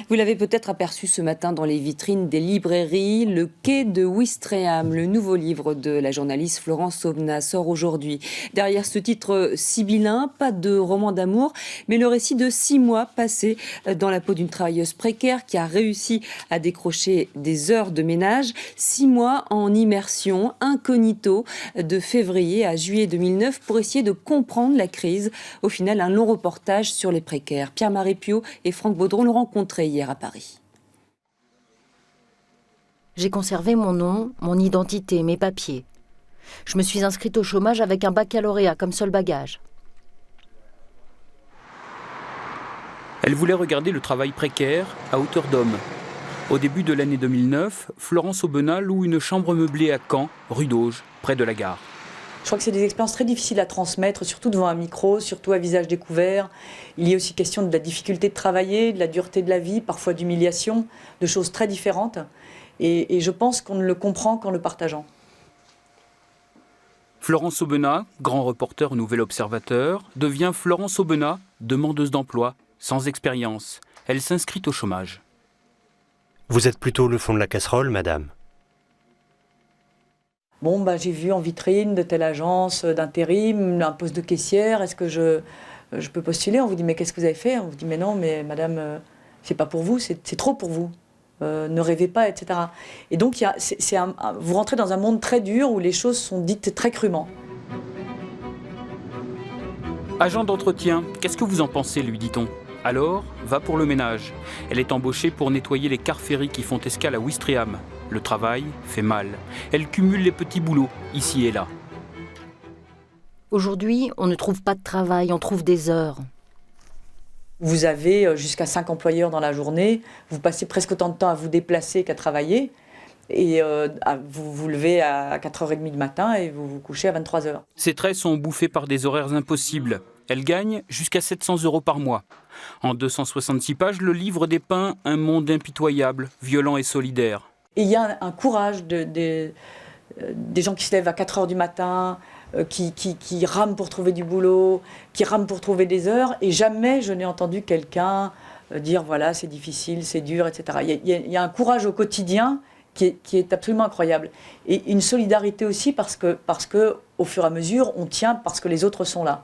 Vous l'avez peut-être aperçu ce matin dans les vitrines des librairies, Le Quai de Ouistreham, le nouveau livre de la journaliste Florence Aubenas sort aujourd'hui. Derrière ce titre sibyllin, pas de roman d'amour, mais le récit de 6 mois passés dans la peau d'une travailleuse précaire qui a réussi à décrocher des heures de ménage. 6 mois en immersion, incognito, de février à juillet 2009 pour essayer de comprendre la crise. Au final, un long reportage sur les précaires. Pierre-Marie Piot et Franck Baudron l'ont rencontré hier à Paris. J'ai conservé mon nom, mon identité, mes papiers. Je me suis inscrite au chômage avec un baccalauréat comme seul bagage. Elle voulait regarder le travail précaire à hauteur d'homme. Au début de l'année 2009, Florence Aubenas loue une chambre meublée à Caen, rue d'Auge, près de la gare. Je crois que c'est des expériences très difficiles à transmettre, surtout devant un micro, surtout à visage découvert. Il y a aussi question de la difficulté de travailler, de la dureté de la vie, parfois d'humiliation, de choses très différentes. Et je pense qu'on ne le comprend qu'en le partageant. Florence Aubenas, grand reporter au Nouvel Observateur, devient Florence Aubenas, demandeuse d'emploi, sans expérience. Elle s'inscrit au chômage. Vous êtes plutôt le fond de la casserole, madame? Bon, j'ai vu en vitrine de telle agence d'intérim, un poste de caissière, est-ce que je peux postuler? On vous dit, mais qu'est-ce que vous avez fait? On vous dit, mais non, mais madame, c'est pas pour vous, c'est trop pour vous. Ne rêvez pas, etc. Et donc, vous rentrez dans un monde très dur où les choses sont dites très crûment. Agent d'entretien, qu'est-ce que vous en pensez, lui dit-on. Alors, va pour le ménage. Elle est embauchée pour nettoyer les cars ferrés qui font escale à Ouistreham. Le travail fait mal. Elle cumule les petits boulots, ici et là. Aujourd'hui, on ne trouve pas de travail, on trouve des heures. Vous avez jusqu'à 5 employeurs dans la journée, vous passez presque autant de temps à vous déplacer qu'à travailler, et vous vous levez à 4h30 du matin et vous vous couchez à 23h. Ses traits sont bouffés par des horaires impossibles. Elle gagne jusqu'à 700 € par mois. En 266 pages, le livre dépeint un monde impitoyable, violent et solidaire. Et il y a un courage des gens qui se lèvent à 4h du matin, qui rament pour trouver du boulot, qui rament pour trouver des heures, et jamais je n'ai entendu quelqu'un dire voilà, c'est difficile, c'est dur, etc. Il y a un courage au quotidien qui est absolument incroyable. Et une solidarité aussi parce que au fur et à mesure, on tient parce que les autres sont là.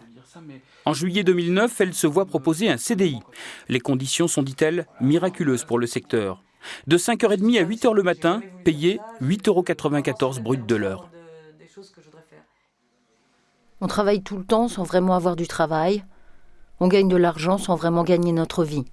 En juillet 2009, elle se voit proposer un CDI. Les conditions sont, dit-elle, miraculeuses pour le secteur. De 5h30 à 8h le matin, payé 8,94 € brut de l'heure. On travaille tout le temps sans vraiment avoir du travail. On gagne de l'argent sans vraiment gagner notre vie.